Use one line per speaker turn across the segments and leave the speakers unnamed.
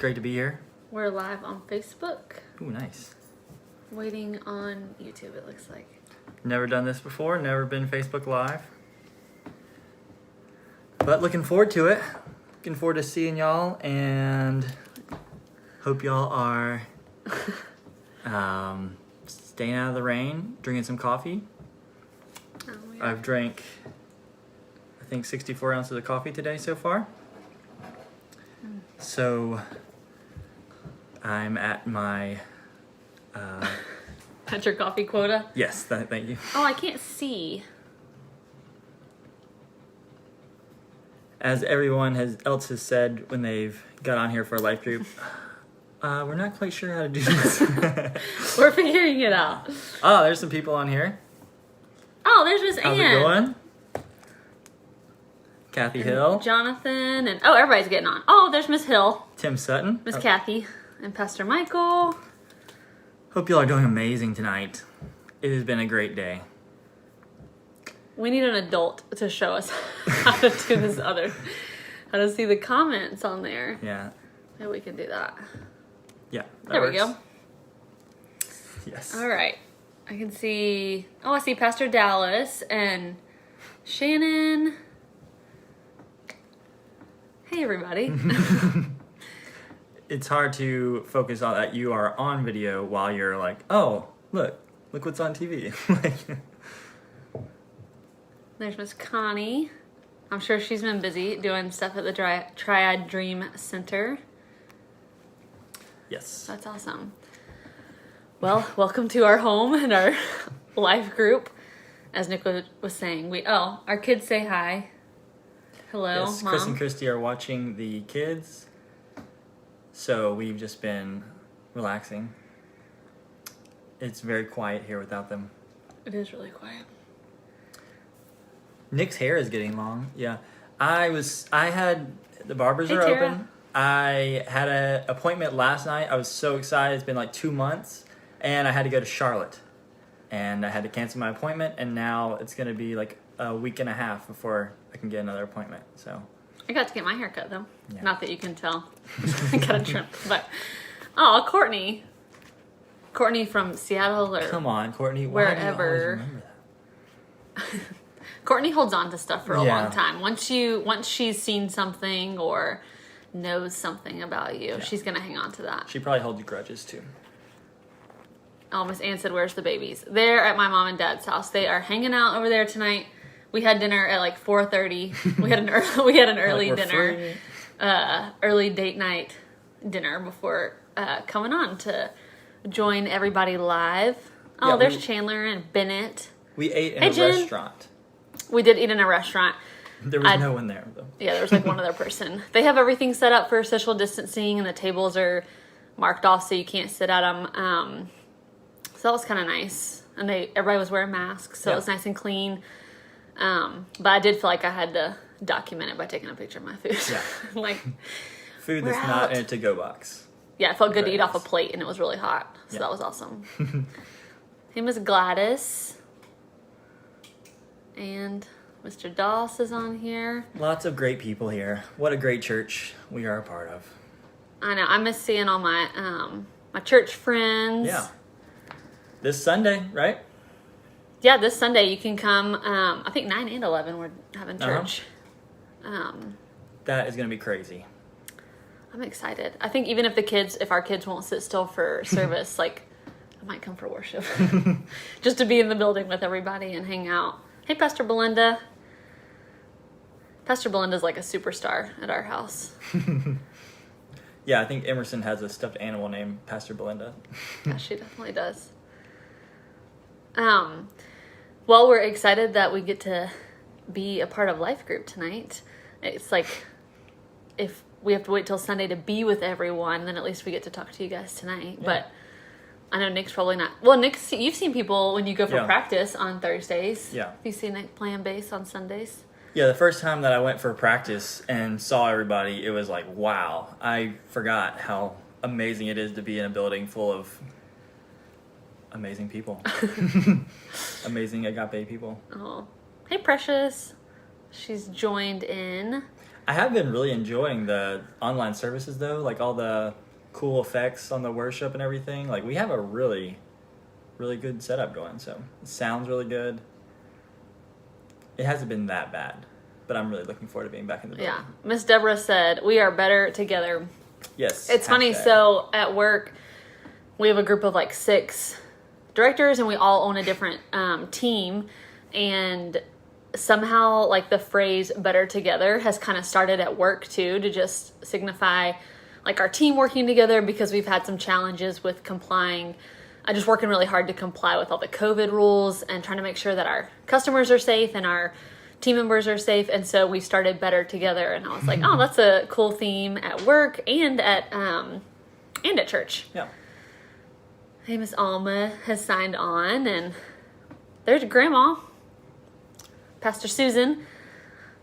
Great to be here.
We're live on Facebook.
Ooh, nice.
Waiting on YouTube, it looks like.
Never done this before, never been Facebook Live. But looking forward to it. Looking forward to seeing y'all, and hope y'all are staying out of the rain, drinking some coffee.
Oh, yeah.
I've drank, I think, 64 ounces of coffee today so far. So I'm at my...
At your coffee quota?
Yes, thank you.
Oh, I can't see.
As everyone else has said when they've got on here for a life group, we're not quite sure how to do this.
We're figuring it out.
Oh, there's some people on here.
Oh, there's Miss
How's
Ann.
it going? Kathy Hill.
Jonathan, and oh, everybody's getting on. Oh, there's Miss Hill,
Tim Sutton.
Miss Kathy, and Pastor Michael.
Hope y'all are doing amazing tonight. It has been a great day.
We need an adult to show us how to do this how to see the comments on there.
Yeah.
Maybe we can do that.
Yeah.
There we go.
Yes.
All right. I can see, I see Pastor Dallas and Shannon. Hey, everybody.
It's hard to focus on that you are on video while you're like, oh, look what's on TV.
There's Miss Connie. I'm sure she's been busy doing stuff at the Triad Dream Center.
Yes.
That's awesome. Well, welcome to our home and our life group. As Nick was saying, our kids say hi. Hello,
Yes,
Mom.
Chris and Christy are watching the kids. So we've just been relaxing. It's very quiet here without them.
It is really quiet.
Nick's hair is getting long. Yeah. The barbers
Hey,
are
Tara.
open. I had an appointment last night. I was so excited. It's been like 2 months. And I had to go to Charlotte. And I had to cancel my appointment. And now it's going to be like a week and a half before I can get another appointment. So
I got to get my hair cut, though.
Yeah.
Not that you can tell. I got a trim. But, Courtney. Courtney from Seattle or
come on, Courtney. Why do you always
wherever.
remember that?
Courtney holds on to stuff for a
Yeah.
long time. Once she's seen something or knows something about you, she's going to hang on to that.
She probably holds you grudges too.
Oh, Miss Ann said, where's the babies? They're at my mom and dad's house. They are hanging out over there tonight. We had dinner at like 4:30. We had an early
Like, we're
dinner,
free.
early date night dinner before coming on to join everybody live. Oh,
Yeah,
there's Chandler and Bennett.
We ate in
Hey,
a
Jen.
restaurant.
We did eat in a restaurant.
There was no one there though.
Yeah, there was like one other person. They have everything set up for social distancing, and the tables are marked off so you can't sit at them. So that was kind of nice. And everybody was wearing masks, so it was nice and clean. But I did feel like I had to document it by taking a picture of my food.
Yeah.
Like,
Food
We're
that's not
out.
in a to-go box.
yeah, it felt good to
Very
eat off a
nice.
plate, and it was really hot. So
Yeah.
that was awesome. Hey, Miss Gladys. And Mr. Doss is on here.
Lots of great people here. What a great church we are a part of.
I know. I miss seeing all my my church friends.
Yeah. This Sunday, right?
Yeah, this Sunday you can come. I think 9 and 11 we're having church.
That is going to be crazy.
I'm excited. I think even if our kids won't sit still for service, like I might come for worship, just to be in the building with everybody and hang out. Hey, Pastor Belinda. Pastor Belinda's like a superstar at our house.
Yeah, I think Emerson has a stuffed animal named Pastor Belinda.
Yeah, she definitely does. Well, we're excited that we get to be a part of Life Group tonight. It's like if we have to wait till Sunday to be with everyone, then at least we get to talk to you guys tonight.
Yeah.
But I know Nick's probably not. Well, Nick, you've seen people when you go for
Yeah.
practice on Thursdays.
Yeah.
You see Nick playing bass on Sundays.
Yeah, the first time that I went for practice and saw everybody, it was like, wow. I forgot how amazing it is to be in a building full of amazing people. Amazing Agape people.
Oh, hey, Precious. She's joined in.
I have been really enjoying the online services though, like all the cool effects on the worship and everything. Like we have a really, really good setup going, so it sounds really good. It hasn't been that bad, but I'm really looking forward to being back in the building.
Yeah. Miss Deborah said, we are better together.
Yes.
It's funny, so at work, we have a group of like 6 directors, and we all own a different team, and somehow like the phrase better together has kind of started at work too, to just signify like our team working together, because we've had some challenges with complying, just working really hard to comply with all the COVID rules and trying to make sure that our customers are safe and our team members are safe. And so we started better together, and I was like, oh, that's a cool theme at work and at church.
Yeah.
Hey, Miss Alma has signed on, and there's Grandma, Pastor Susan,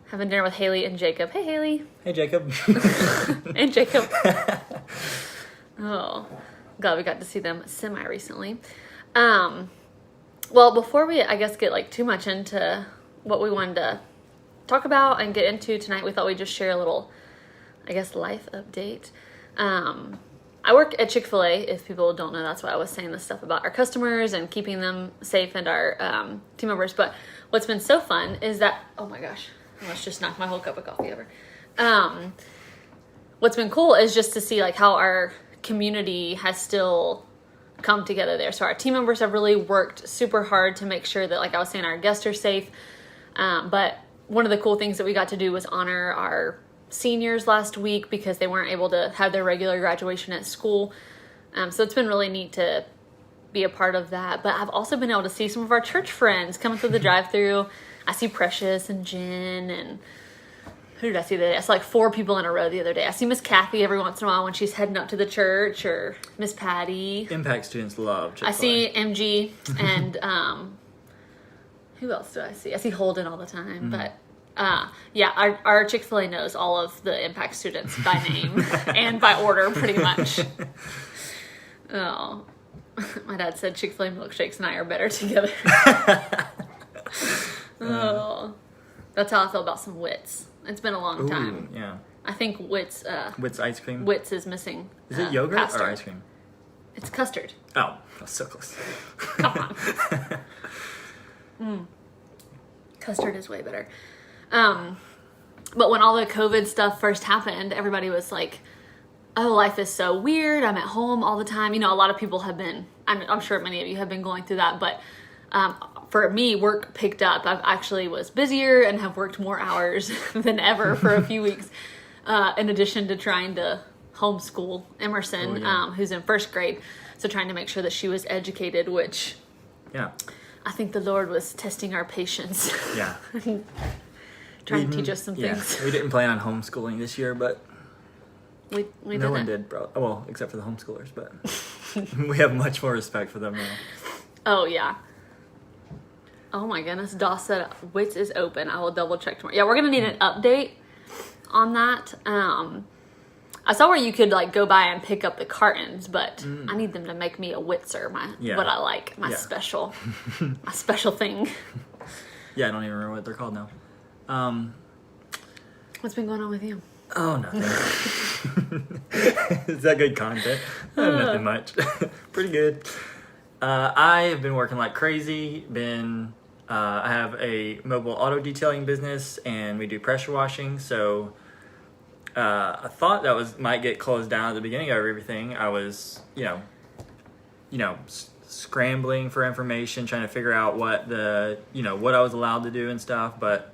having dinner with Haley and Jacob. Hey, Haley.
Hey, Jacob.
And Jacob. Oh, glad we got to see them semi-recently. Well, before we, I guess, get like too much into what we wanted to talk about and get into tonight, we thought we'd just share a little, I guess, life update. I work at Chick-fil-A. If people don't know, that's why I was saying this stuff about our customers and keeping them safe and our team members. But what's been so fun is that, oh my gosh, I almost just knocked my whole cup of coffee over. What's been cool is just to see like how our community has still come together there. So our team members have really worked super hard to make sure that, like I was saying, our guests are safe. But one of the cool things that we got to do was honor our seniors last week, because they weren't able to have their regular graduation at school. So it's been really neat to be a part of that. But I've also been able to see some of our church friends coming through the drive-thru. I see Precious and Jen, and who did I see the other day? I saw like 4 people in a row the other day. I see Miss Kathy every once in a while when she's heading up to the church, or Miss Patty.
Impact students love Chick-fil-A.
I see MG and who else do I see? I see Holden all the time, but yeah, our Chick-fil-A knows all of the Impact students by name and by order, pretty much. Oh, my dad said Chick-fil-A milkshakes and I are better together. Oh, that's how I feel about some Wits. It's been a long time.
Yeah.
I think Wits.
Wits ice cream.
Wits is missing.
Is it yogurt
custard.
or ice cream?
It's custard.
Oh, that's so close.
Come on. Custard is way better. But when all the COVID stuff first happened, everybody was like, oh, life is so weird. I'm at home all the time. You know, a lot of people have been, I'm sure many of you have been going through that, but for me, work picked up. I actually was busier and have worked more hours than ever for a few weeks, in addition to trying to homeschool Emerson, who's in 1st grade. So trying to make sure that she was educated, which I think the Lord was testing our patience.
Yeah.
Trying to teach us some things.
We didn't plan on homeschooling this year, but
we
no one did, bro. Well, except for the homeschoolers, but we have much more respect for them now.
Oh, yeah. Oh my goodness, Doss said Wits is open. I will double check tomorrow. Yeah, we're gonna need an update on that. I saw where you could like go by and pick up the cartons, but I need them to make me a Witzer, what I like, my special thing.
Yeah, I don't even remember what they're called now.
What's been going on with you?
Oh, nothing. Is that good content? Nothing much. Pretty good. I have been working like crazy. I have a mobile auto detailing business, and we do pressure washing. So I thought that might get closed down at the beginning of everything. I was, scrambling for information, trying to figure out what what I was allowed to do and stuff. But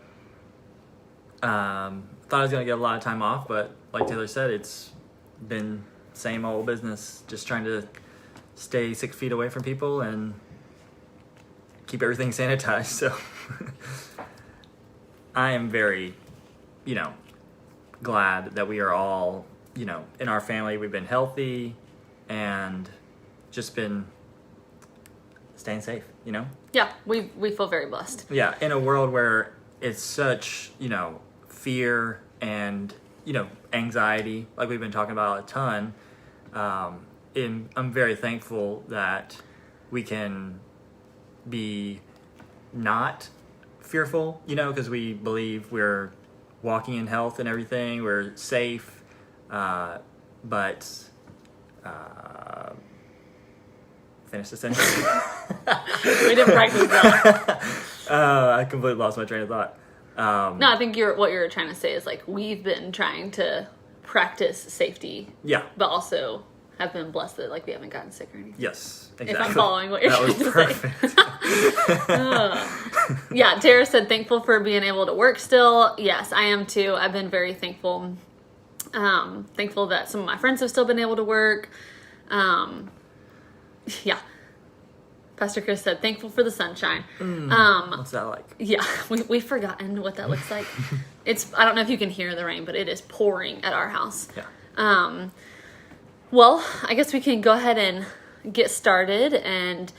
thought I was gonna get a lot of time off. But like Taylor said, it's been same old business, just trying to stay 6 feet away from people and keep everything sanitized. So I am very, glad that we are all, in our family, we've been healthy and just been staying safe,
Yeah, we feel very blessed.
Yeah, in a world where it's such, fear and, anxiety, like we've been talking about a ton. I'm very thankful that we can be not fearful, because we believe we're, walking in health and everything. We're safe, but finish the sentence.
We didn't practice that.
I completely lost my train of thought.
No, I think what you're trying to say is like we've been trying to practice safety,
Yeah.
but also have been blessed that like we haven't gotten sick or anything.
Yes. Exactly.
If I'm following what you're
that
trying
was
to
perfect.
say. Yeah, Tara said thankful for being able to work still. Yes, I am too. I've been very thankful. Thankful that some of my friends have still been able to work. Yeah. Pastor Chris said, thankful for the sunshine.
What's that like?
Yeah, we've forgotten what that looks like. I don't know if you can hear the rain, but it is pouring at our house.
Yeah.
Well, I guess we can go ahead and get started. And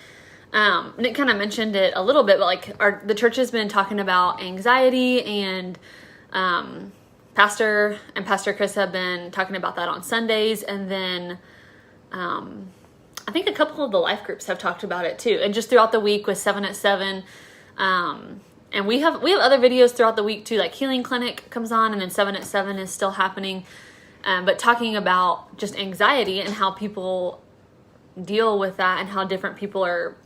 Nick kind of mentioned it a little bit, but like the church has been talking about anxiety, and Pastor Chris have been talking about that on Sundays, and then I think a couple of the life groups have talked about it too, and just throughout the week with 7 at 7. And we have other videos throughout the week too, like Healing Clinic comes on, and then 7 at 7 is still happening. But talking about just anxiety and how people deal with that, and how different people are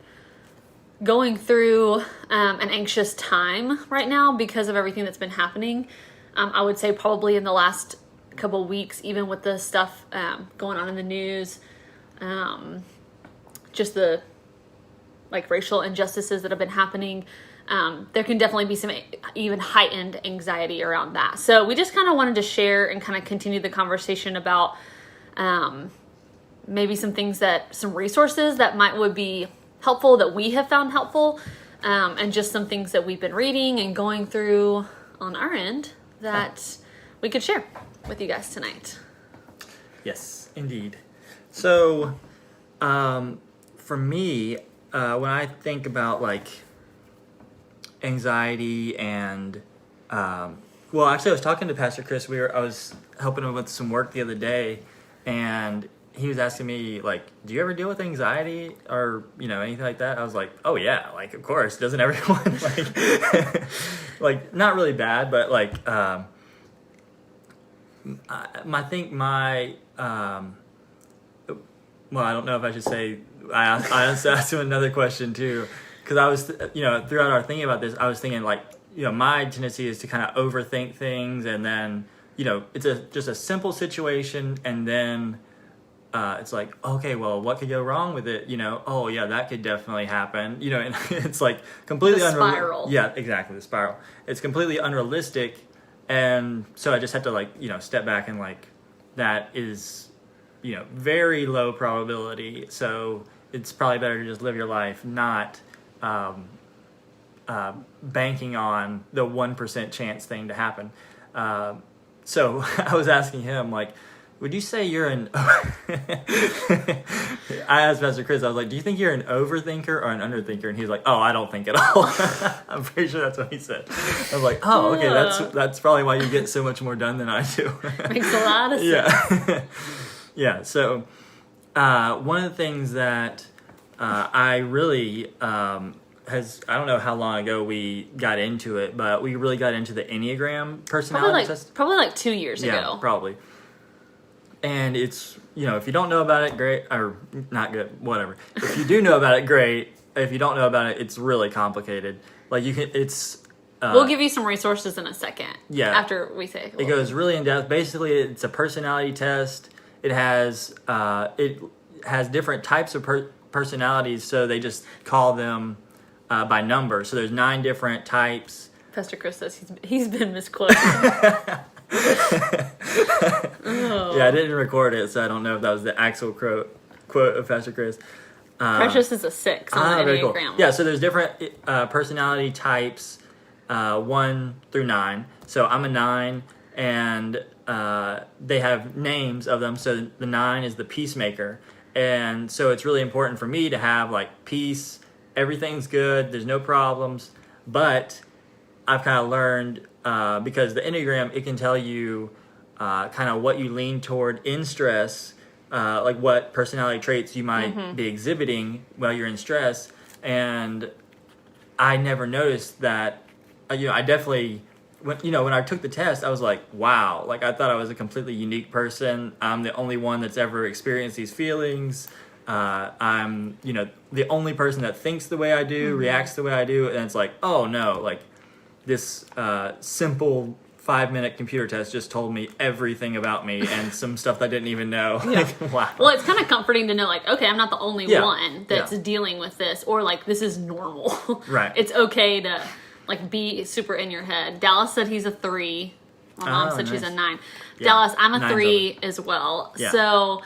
going through an anxious time right now because of everything that's been happening. I would say probably in the last couple weeks, even with the stuff going on in the news, just the like racial injustices that have been happening, there can definitely be some even heightened anxiety around that. So we just kind of wanted to share and kind of continue the conversation about maybe some resources that would be helpful, that we have found helpful, and just some things that we've been reading and going through on our end that we could share with you guys tonight.
Yes, indeed. So, for me, when I think about like anxiety and, well, actually I was talking to Pastor Chris. I was helping him with some work the other day, and he was asking me like, do you ever deal with anxiety or, anything like that? I was like, oh yeah, like of course, doesn't everyone? Like, like not really bad, but like, I think well, I don't know if I should say, I asked him another question too, because I was, throughout our thinking about this, I was thinking like, my tendency is to kind of overthink things, and then, it's just a simple situation, and then it's like, okay, well, what could go wrong with it? Oh yeah, that could definitely happen. And it's like completely
spiral.
Yeah, exactly, the spiral. It's completely unrealistic, and so I just have to like, step back and like, that is, very low probability. So it's probably better to just live your life, not banking on the 1% chance thing to happen. So I was asking him, like, would you say you're an... I asked Pastor Chris, I was like, do you think you're an overthinker or an underthinker? And he's like, oh, I don't think at all. I'm pretty sure that's what he said. I was like, oh, okay, that's probably why you get so much more done than I do.
Makes a lot of sense.
Yeah. Yeah, so one of the things that I really I don't know how long ago we got into it, but we really got into the Enneagram personality test.
Probably like 2 years ago.
Yeah, probably. And it's, if you don't know about it, great, or not good, whatever. If you do know about it, great. If you don't know about it, it's really complicated. Like
we'll give you some resources in a second. Yeah. After we say
it goes really in depth. Basically, it's a personality test. It has different types of personalities, so they just call them by number. So there's 9 different types.
Pastor Chris says he's been misquoted.
Yeah, I didn't record it, so I don't know if that was the actual quote of Pastor Chris.
Precious is a 6 on the
very
Enneagram.
Cool. Yeah, so there's different personality types, 1 through 9. So I'm a 9, and they have names of them. So the 9 is the peacemaker, and so it's really important for me to have like peace. Everything's good. There's no problems. But I've kind of learned because the Enneagram, it can tell you kind of what you lean toward in stress, like what personality traits you might be exhibiting while you're in stress. And I never noticed that. I definitely when I took the test, I was like, wow, like I thought I was a completely unique person. I'm the only one that's ever experienced these feelings. I'm, the only person that thinks the way I do, reacts the way I do. And it's like, oh no, like this simple 5-minute computer test just told me everything about me and some stuff that I didn't even know.
Yeah.
Like, wow.
Well, it's kind of comforting to know, like, okay, I'm not the only one that's dealing with this, or like this is normal.
Right.
It's okay to like be super in your head. Dallas said he's a 3. My mom said she's a 9. Yeah. Dallas, I'm a 3 as well. Yeah. So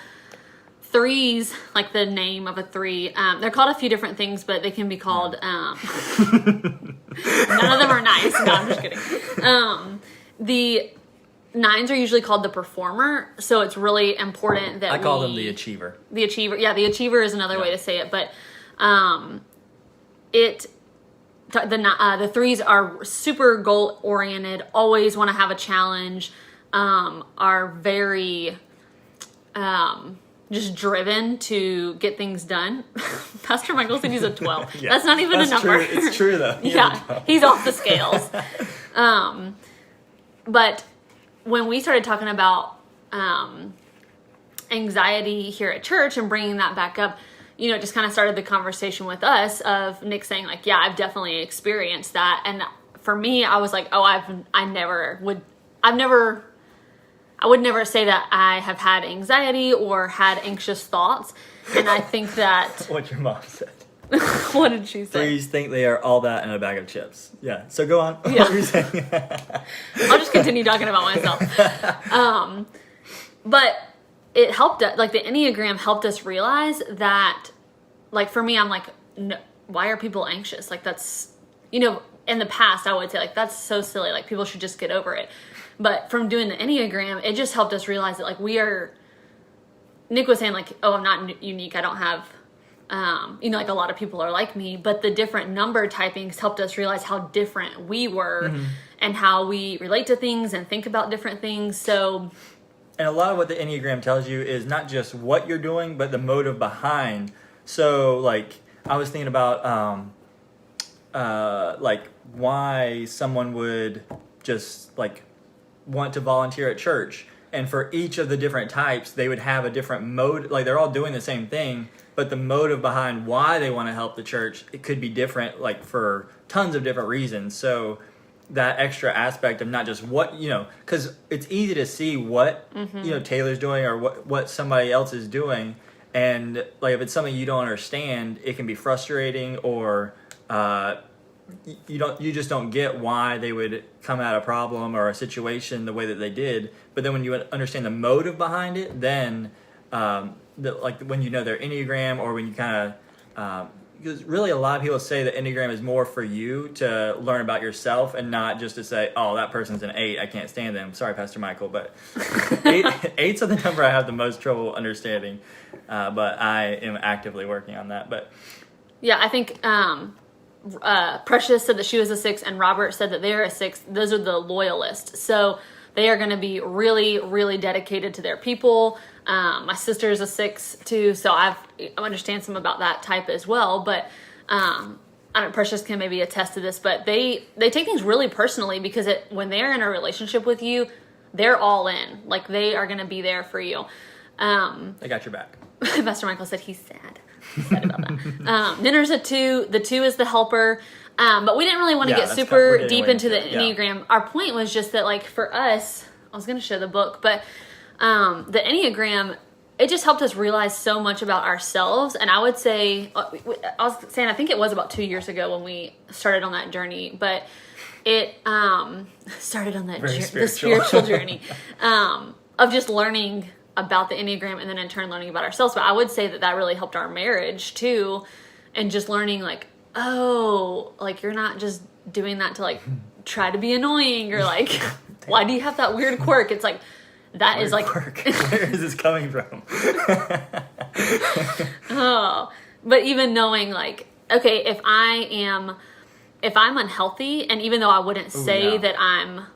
3s, like the name of a 3, they're called a few different things, but they can be called, none of them are nice. No, I'm just kidding. The 9s are usually called the performer, so it's really important that
I call them the achiever.
The achiever, yeah, the achiever is another way to say it, but the 3s are super goal oriented, always want to have a challenge, are very just driven to get things done. Pastor Michael said he's a 12. Yeah, that's not even a number.
True. It's true though.
Yeah, he's off the scales. But when we started talking about anxiety here at church and bringing that back up, it just kind of started the conversation with us of Nick saying like, yeah, I've definitely experienced that. And for me, I was like, oh, I would never say that I have had anxiety or had anxious thoughts. And I think that...
What your mom said.
What did she say?
3s think they are all that in a bag of chips. Yeah. So go on.
Yeah.
What were you saying?
I'll just continue talking about myself. But it helped us, like the Enneagram helped us realize that, like for me, I'm like, no, why are people anxious? Like that's, in the past I would say like, that's so silly. Like people should just get over it. But from doing the Enneagram, it just helped us realize that like Nick was saying like, oh, I'm not unique. I don't have, like a lot of people are like me, but the different number typings helped us realize how different we were and how we relate to things and think about different things. So,
and a lot of what the Enneagram tells you is not just what you're doing, but the motive behind. So like, I was thinking about, like why someone would just like want to volunteer at church. And for each of the different types, they would have a different mode. Like they're all doing the same thing, but the motive behind why they want to help the church, it could be different, like for tons of different reasons. So that extra aspect of not just what, because it's easy to see what, Taylor's doing or what somebody else is doing. And like, if it's something you don't understand, it can be frustrating or, you just don't get why they would come at a problem or a situation the way that they did. But then when you understand the motive behind it, then like when you know their Enneagram, or when you kind of because really a lot of people say that Enneagram is more for you to learn about yourself and not just to say, oh, that person's an 8, I can't stand them. Sorry, Pastor Michael, but 8's are the number I have the most trouble understanding, but I am actively working on that. But
yeah, I think Precious said that she was a 6, and Robert said that they're a 6. Those are the loyalists. So they are going to be really, really dedicated to their people. My sister is a 6 too, so I understand some about that type as well. But Precious can maybe attest to this, but they take things really personally because when they're in a relationship with you, they're all in. Like they are going to be there for you.
They got your back.
Pastor Michael said he's sad. Excited about that. Ninner's a 2. The 2 is the helper. But we didn't really want to get super deep into the Enneagram. Yeah. Our point was just that, like, for us, I was going to show the book, but the Enneagram, it just helped us realize so much about ourselves. And I would say, I think it was about 2 years ago when we started on that journey, but it started on the spiritual journey of just learning about the Enneagram and then in turn learning about ourselves. But I would say that really helped our marriage too. And just learning like, oh, like you're not just doing that to like try to be annoying or like, why do you have that weird quirk? It's like, that weird is like,
quirk. Where is this coming from?
Oh, but even knowing like, okay, if I'm unhealthy, and even though I wouldn't say that I'm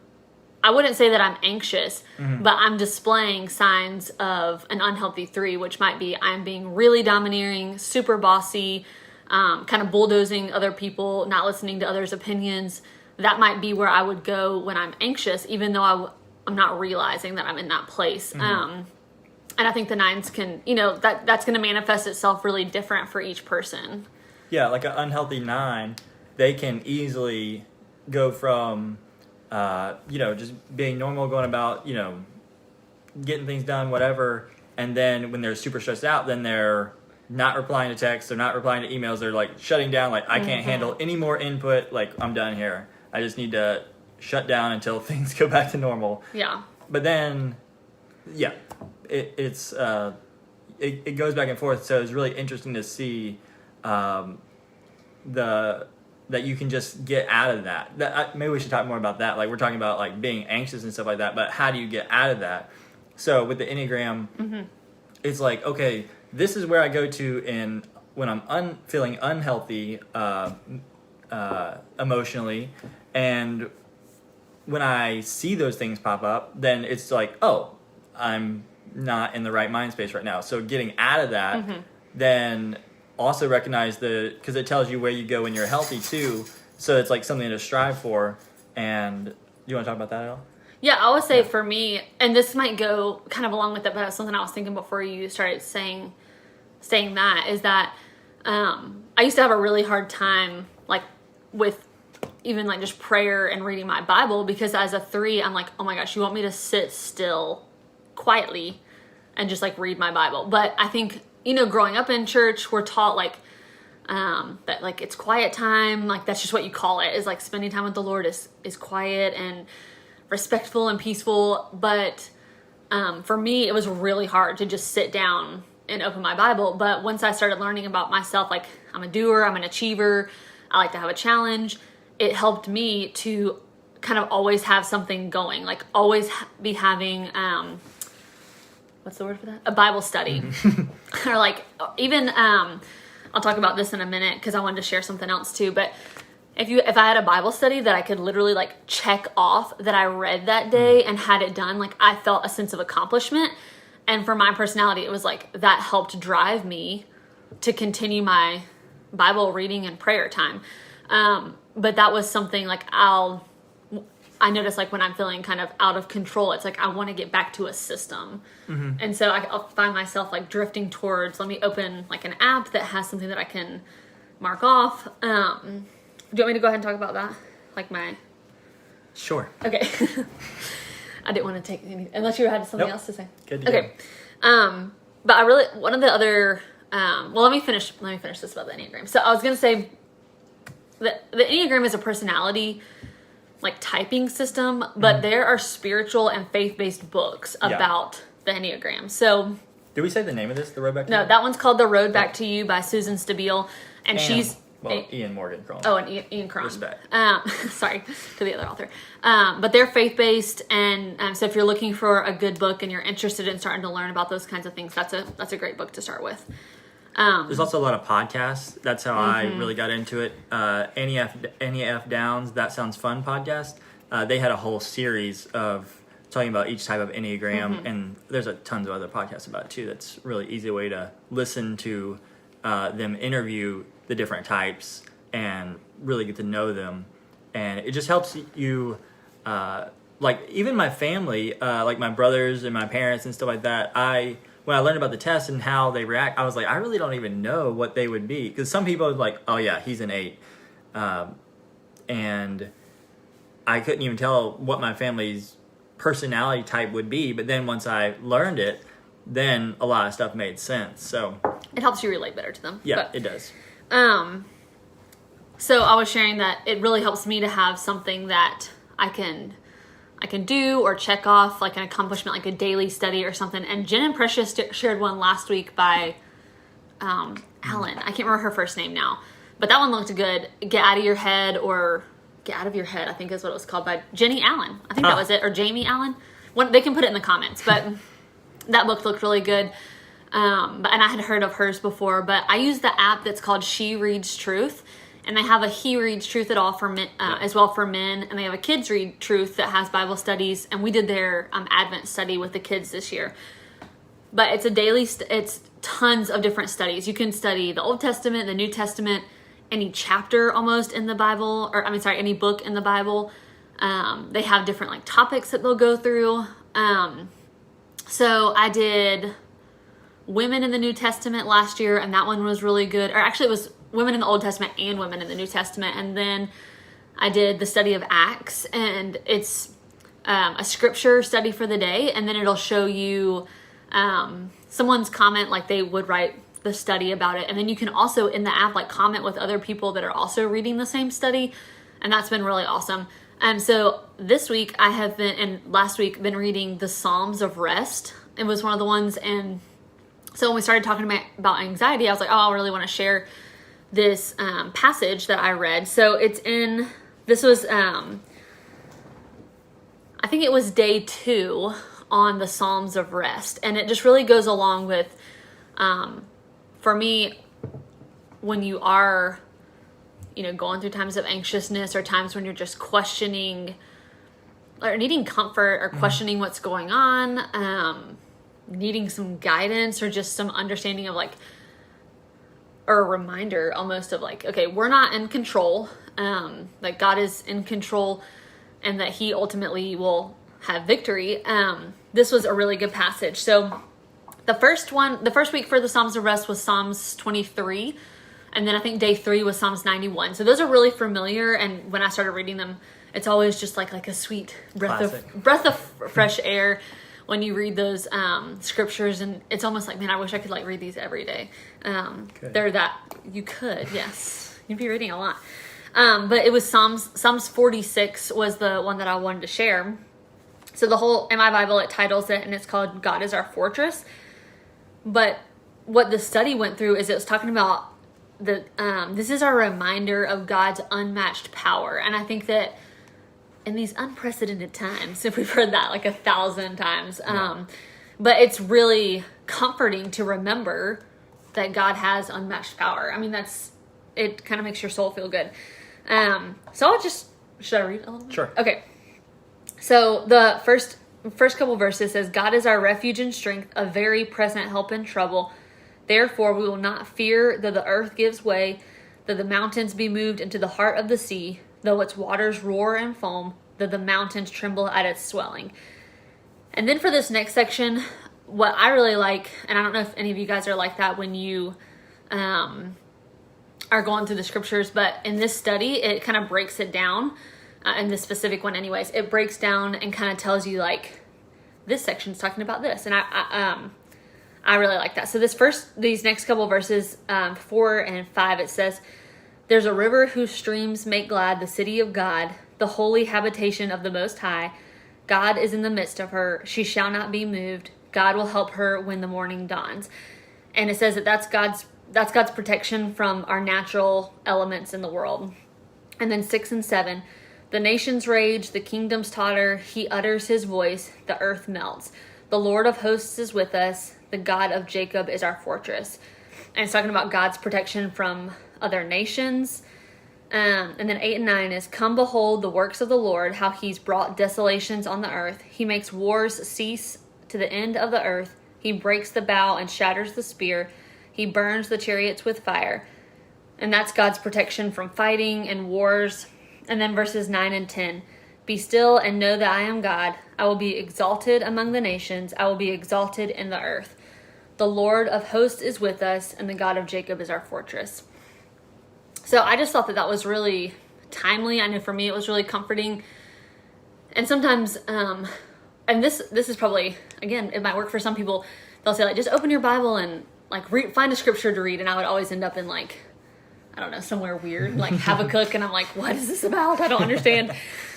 anxious, but I'm displaying signs of an unhealthy 3, which might be I'm being really domineering, super bossy, kind of bulldozing other people, not listening to others' opinions, that might be where I would go when I'm anxious, even though I'm not realizing that I'm in that place. And I think the 9s can, that's going to manifest itself really different for each person.
Yeah, like an unhealthy 9, they can easily go from, just being normal, going about, getting things done, whatever. And then when they're super stressed out, then they're not replying to texts, they're not replying to emails, they're like shutting down, like I can't handle any more input, like I'm done here. I just need to shut down until things go back to normal.
Yeah.
But then, it goes back and forth. So it's really interesting to see that you can just get out of that. Maybe we should talk more about that. Like we're talking about like being anxious and stuff like that, but how do you get out of that? So with the Enneagram, it's like, okay, this is where I go to when I'm feeling unhealthy emotionally, and when I see those things pop up, then it's like, oh, I'm not in the right mind space right now. So getting out of that, then also recognize because it tells you where you go when you're healthy too. So it's like something to strive for. And do you want to talk about that at all?
Yeah, I would say for me, and this might go kind of along with it, but something I was thinking before you started saying that is that I used to have a really hard time like with even like just prayer and reading my Bible, because as a 3, I'm like, oh my gosh, you want me to sit still quietly and just like read my Bible. But I think, growing up in church, we're taught like that like it's quiet time, like that's just what you call it, is like spending time with the Lord is quiet and respectful and peaceful. But for me, it was really hard to just sit down and open my Bible. But once I started learning about myself, like I'm a doer, I'm an achiever, I like to have a challenge, it helped me to kind of always have something going, like always be having, what's the word for that? A Bible study. Or like even, I'll talk about this in a minute because I wanted to share something else too. But if I had a Bible study that I could literally like check off that I read that day and had it done, like I felt a sense of accomplishment. And for my personality, it was like that helped drive me to continue my Bible reading and prayer time. But that was something like I notice like when I'm feeling kind of out of control, it's like I want to get back to a system. And so I'll find myself like drifting towards, let me open like an app that has something that I can mark off. Do you want me to go ahead and talk about that? Like
Sure.
Okay. I didn't want to take any, unless you had something else to say.
Good to
okay. But one of the other, let me finish this about the Enneagram. So I was going to say that the Enneagram is a personality like typing system, but there are spiritual and faith-based books about the Enneagram. So
did we say the name of this, The Road Back to You?
No, that one's called The Road Back to You by Susan Stabile. And she's...
Ian Morgan Cron.
Oh, and Ian Cron.
Respect.
Sorry to the other author. But they're faith-based, and so if you're looking for a good book and you're interested in starting to learn about those kinds of things, that's a great book to start with.
There's also a lot of podcasts. That's how I really got into it. NEF Downs, That Sounds Fun podcast. They had a whole series of talking about each type of Enneagram, and there's tons of other podcasts about it too. That's a really easy way to listen to them interview the different types and really get to know them. And it just helps you, like even my family, like my brothers and my parents and stuff like that, when I learned about the test and how they react, I was like, I really don't even know what they would be. Because some people are like, oh yeah, he's an 8. And I couldn't even tell what my family's personality type would be. But then once I learned it, then a lot of stuff made sense. So
it helps you relate better to them.
Yeah, it does.
So I was sharing that it really helps me to have something that I can do or check off, like an accomplishment, like a daily study or something. And Jen and Precious shared one last week by Alan. I can't remember her first name now, but that one looked good. Get Out of Your Head, or Get Out of Your Head, I think is what it was called, by Jenny Allen. I think that was it, or Jamie Allen. They can put it in the comments, but that book looked really good. And I had heard of hers before, but I use the app that's called She Reads Truth, and they have a He Reads Truth at all for men, as well for men, and they have a Kids Read Truth that has Bible studies, and we did their Advent study with the kids this year. But it's a daily, it's tons of different studies. You can study the Old Testament, the New Testament, any chapter almost in the Bible, or any book in the Bible. They have different like topics that they'll go through. So I did Women in the New Testament last year, and that one was really good. Or actually, it was Women in the Old Testament and Women in the New Testament. And then I did the study of Acts, and it's a scripture study for the day, and then it'll show you someone's comment, like they would write the study about it. And then you can also in the app like comment with other people that are also reading the same study, and that's been really awesome. So this week I have been, and last week, been reading the Psalms of Rest. It was one of the ones, and so when we started talking about anxiety, I was like, oh, I really want to share this passage that I read. So this was, I think it was day 2 on the Psalms of Rest. And it just really goes along with, for me, when you are, going through times of anxiousness or times when you're just questioning or needing comfort or questioning what's going on, needing some guidance or just some understanding of like, or a reminder almost of like, okay, we're not in control. Like God is in control and that he ultimately will have victory. This was a really good passage. So the first week for the Psalms of Rest was Psalms 23. And then I think day 3 was Psalms 91. So those are really familiar. And when I started reading them, it's always just like a sweet breath of fresh air when you read those scriptures. And it's almost like, man, I wish I could like read these every day. You could, yes. You'd be reading a lot. But it was Psalms 46 was the one that I wanted to share. So in my Bible, it titles it, and it's called God is Our Fortress. But what the study went through is it was talking about this is our reminder of God's unmatched power. And I think that in these unprecedented times, if we've heard that like 1,000 times, but it's really comforting to remember that God has unmatched power. I mean, it kind of makes your soul feel good. So should I read a little bit?
Sure.
Okay. So the first couple verses says, God is our refuge and strength, a very present help in trouble. Therefore, we will not fear though the earth gives way, though the mountains be moved into the heart of the sea, though its waters roar and foam, though the mountains tremble at its swelling. And then for this next section, what I really like, and I don't know if any of you guys are like that when you are going through the scriptures, but in this study, it kind of breaks it down. In this specific one anyways, it breaks down and kind of tells you like, this section's talking about this. And I really like that. So these next couple verses, 4 and 5, it says, there's a river whose streams make glad the city of God, the holy habitation of the Most High. God is in the midst of her. She shall not be moved. God will help her when the morning dawns. And it says that's God's protection from our natural elements in the world. And then 6 and 7, the nations rage, the kingdoms totter. He utters his voice, the earth melts. The Lord of hosts is with us. The God of Jacob is our fortress. And it's talking about God's protection from other nations. And then 8 and 9 is, come behold the works of the Lord, how he's brought desolations on the earth. He makes wars cease to the end of the earth. He breaks the bow and shatters the spear. He burns the chariots with fire. And that's God's protection from fighting and wars. And then verses 9 and 10, be still and know that I am God. I will be exalted among the nations. I will be exalted in the earth. The Lord of hosts is with us, and the God of Jacob is our fortress. So I just thought that was really timely. I know for me it was really comforting. And sometimes, and this is probably, again, it might work for some people. They'll say like, just open your Bible and like find a scripture to read. And I would always end up in like, I don't know, somewhere weird, like Habakkuk. And I'm like, what is this about? I don't understand.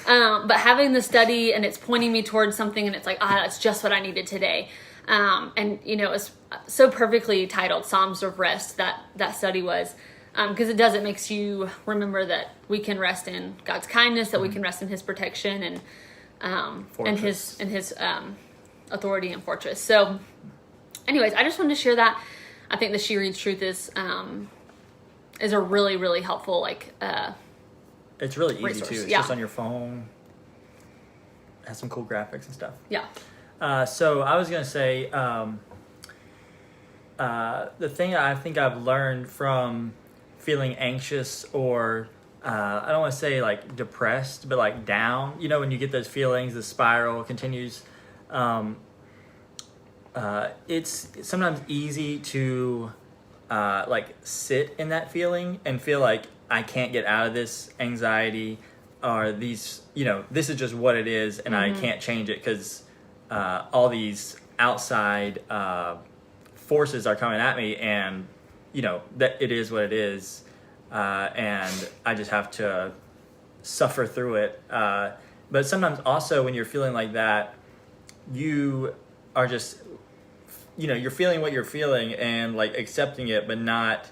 But having the study and it's pointing me towards something and it's like, that's just what I needed today. And it was so perfectly titled Psalms of Rest, that study was, because it makes you remember that we can rest in God's kindness, that we can rest in his protection and his authority and fortress. So anyways, I just wanted to share that. I think the She Reads Truth is a really, really helpful,
it's really easy
resource.
too. It's
Yeah.
just on your phone. It has some cool graphics and stuff.
Yeah.
So I was going to say, the thing I think I've learned from feeling anxious or I don't want to say like depressed, but like down, when you get those feelings, the spiral continues. It's sometimes easy to like sit in that feeling and feel like I can't get out of this anxiety, or these, this is just what it is, and I can't change it because all these outside forces are coming at me, and that it is what it is, and I just have to suffer through it. But sometimes also when you're feeling like that, you are just, you're feeling what you're feeling and like accepting it, but not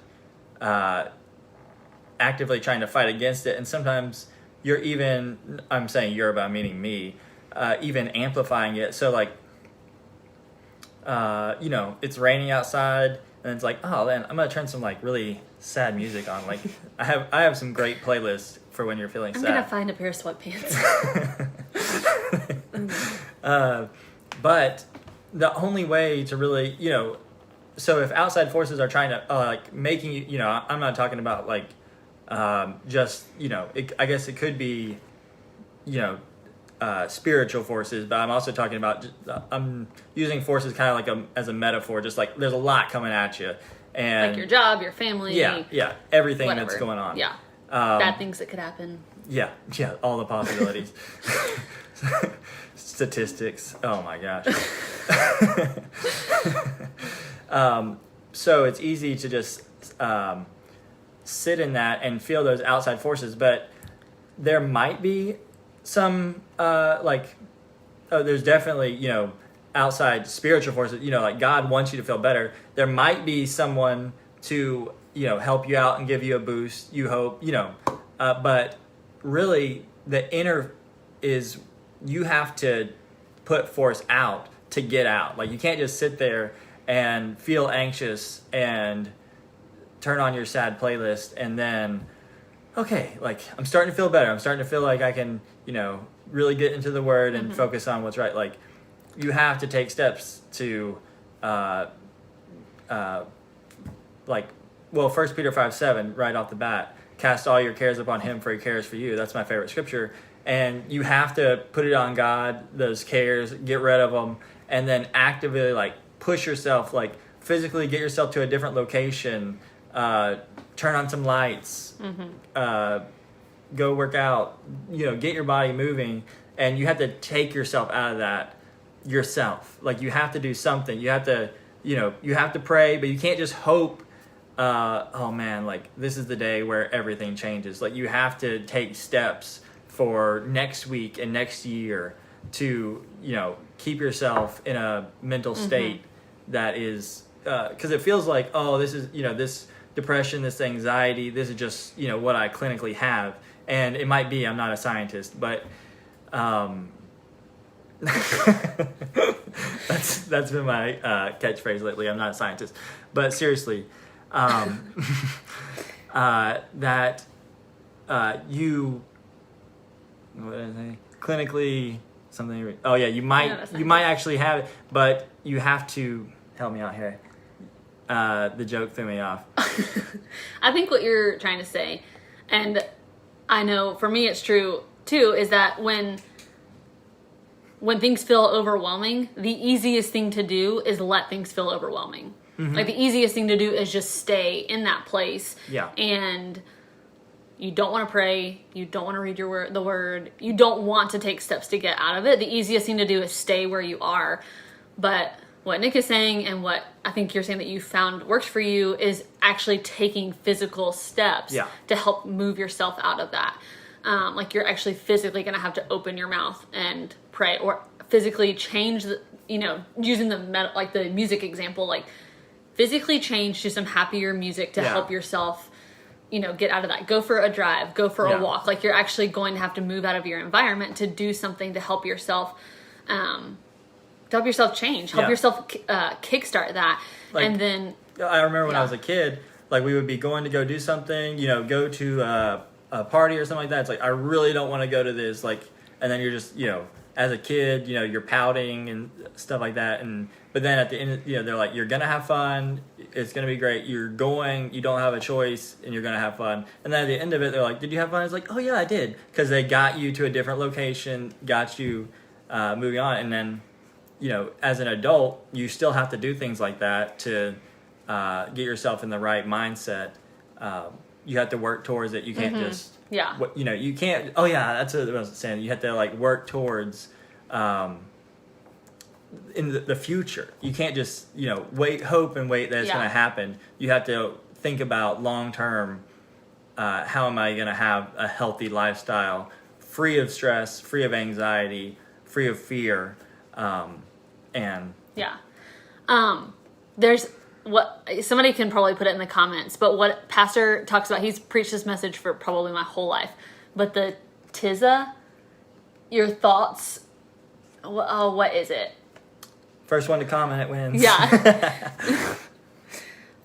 actively trying to fight against it. And sometimes you're even, I'm saying you're, but I'm meaning me, even amplifying it. So like, it's raining outside, and it's like, oh man, I'm gonna turn some like really sad music on. Like I have some great playlists for when you're feeling sad.
I'm gonna find a pair of sweatpants.
But the only way to really, so if outside forces are trying to like making you, I'm not talking about like just, I guess it could be, spiritual forces, but I'm also talking about, I'm using forces kind of like as a metaphor, just like there's a lot coming at you, and
like your job, your family,
everything
whatever.
that's going on,
bad things that could happen,
all the possibilities. Statistics, oh my gosh. So it's easy to just sit in that and feel those outside forces, but there might be some there's definitely outside spiritual forces, like God wants you to feel better. There might be someone to help you out and give you a boost, you hope, but really the inner is, you have to put force out to get out. Like you can't just sit there and feel anxious and turn on your sad playlist and then, okay, like I'm starting to feel better. I'm starting to feel like I can, really get into the word and focus on what's right. Like you have to take steps to, 1 Peter 5:7, right off the bat, cast all your cares upon him, for he cares for you. That's my favorite scripture. And you have to put it on God, those cares, get rid of them, and then actively like push yourself, like physically get yourself to a different location, turn on some lights, go work out, get your body moving, and you have to take yourself out of that yourself. Like you have to do something. You have to, you have to pray, but you can't just hope, oh man, like this is the day where everything changes. Like you have to take steps for next week and next year to, keep yourself in a mental state that is, because it feels like, oh, this is, this depression, this anxiety, this is just, what I clinically have. And it might be, I'm not a scientist, but that's been my catchphrase lately. I'm not a scientist, but seriously, that you, what did I say? Clinically something. Oh yeah, you might actually have it, but you have to help me out here. The joke threw me off.
I think what you're trying to say, and I know for me it's true too, is that when things feel overwhelming, the easiest thing to do is let things feel overwhelming. Like the easiest thing to do is just stay in that place. Yeah. And you don't want to pray. You don't want to read the word. You don't want to take steps to get out of it. The easiest thing to do is stay where you are. But what Nick is saying, and what I think you're saying that you found works for you, is actually taking physical steps to help move yourself out of that. Like you're actually physically going to have to open your mouth and pray, or physically change the, using the music example, like physically change to some happier music to help yourself, get out of that. Go for a drive, go for a walk. Like you're actually going to have to move out of your environment to do something to help yourself, change, help yourself kickstart that. Like, and then
I remember when I was a kid, like we would be going to go do something, go to a party or something like that. It's like, I really don't want to go to this. Like, and then you're just, as a kid, you're pouting and stuff like that. But But then at the end, they're like, you're going to have fun. It's going to be great. You're going, you don't have a choice, and you're going to have fun. And then at the end of it, they're like, did you have fun? It's like, oh, yeah, I did. Because they got you to a different location, got you moving on. And then, as an adult, you still have to do things like that to get yourself in the right mindset. You have to work towards it. You can't just, you can't, that's what I was saying. You have to like work towards in the future. You can't just, hope and wait that it's going to happen. You have to think about long term, how am I going to have a healthy lifestyle, free of stress, free of anxiety, free of fear,
there's what somebody can probably put it in the comments, but what Pastor talks about, he's preached this message for probably my whole life, but the TIZA, your thoughts, what is it?
First one to comment wins.
Yeah.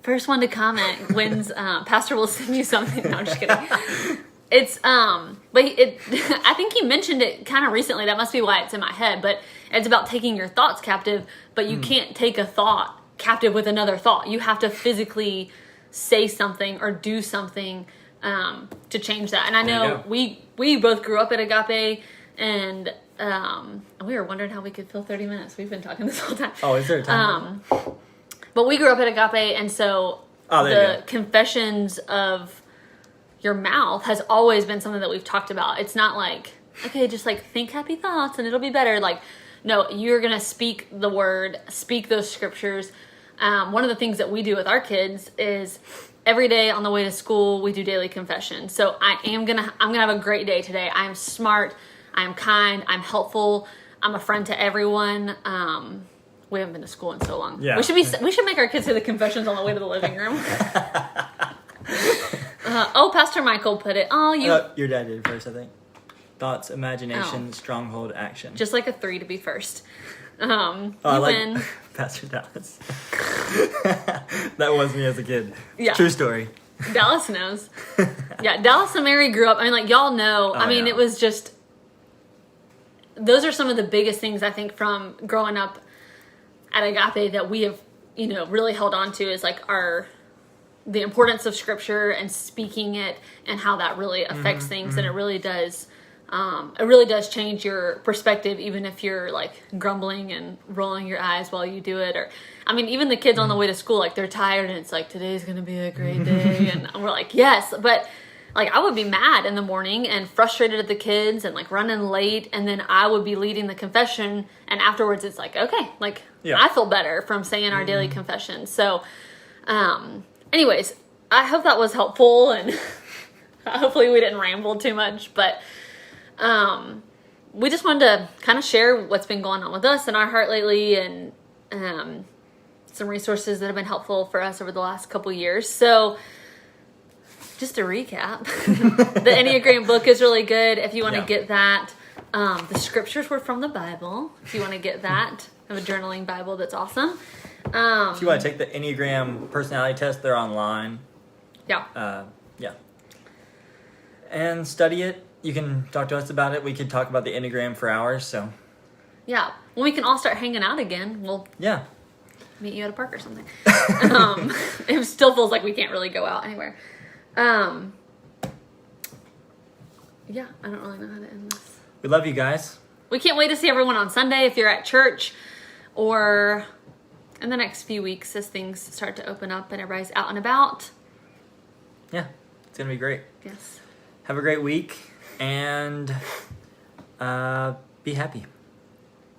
First one to comment wins. Pastor will send you something. No, I'm just kidding. It's but I think he mentioned it kind of recently. That must be why it's in my head. But it's about taking your thoughts captive. But you can't take a thought captive with another thought. You have to physically say something or do something to change that. And I know we both grew up at Agape, and we were wondering how we could fill 30 minutes. We've been talking this whole time.
Oh, is there a time?
But we grew up at Agape, and so the confessions of your mouth has always been something that we've talked about. It's not like, okay, just like think happy thoughts and it'll be better. Like, no, you're going to speak the word, speak those scriptures. One of the things that we do with our kids is every day on the way to school, we do daily confession. So I'm going to have a great day today. I am smart. I am kind. I'm helpful. I'm a friend to everyone. We haven't been to school in so long. Yeah. We should make our kids say the confessions on the way to the living room. Pastor Michael put it.
Your dad did first, I think. Thoughts, imagination, stronghold, action.
Just like a 3 to be first. You
win. Pastor Dallas. That was me as a kid. Yeah. True story.
Dallas knows. Yeah, Dallas and Mary grew up. I mean, like, y'all know. It was just... Those are some of the biggest things, I think, from growing up at Agape that we have, really held on to is, like, the importance of Scripture and speaking it and how that really affects things. And it really does change your perspective, even if you're like grumbling and rolling your eyes while you do it. Or, even the kids on the way to school, like they're tired and it's like, today's going to be a great day. And we're like, yes, but like I would be mad in the morning and frustrated at the kids and like running late. And then I would be leading the confession. And afterwards it's like, okay, like I feel better from saying our daily confession. So, anyways, I hope that was helpful, and hopefully we didn't ramble too much, but we just wanted to kind of share what's been going on with us and our heart lately, and some resources that have been helpful for us over the last couple years. So just to recap, the Enneagram book is really good if you want to get that. The scriptures were from the Bible. If you want to get that, I have a journaling Bible that's awesome.
If you want to take the Enneagram personality test, they're online.
Yeah.
And study it. You can talk to us about it. We could talk about the Enneagram for hours, so.
Yeah. When we can all start hanging out again, we'll meet you at a park or something. It still feels like we can't really go out anywhere. I don't really know how to end this.
We love you guys.
We can't wait to see everyone on Sunday if you're at church, or in the next few weeks as things start to open up and everybody's out and about.
Yeah, it's going to be great.
Yes.
Have a great week, and be happy.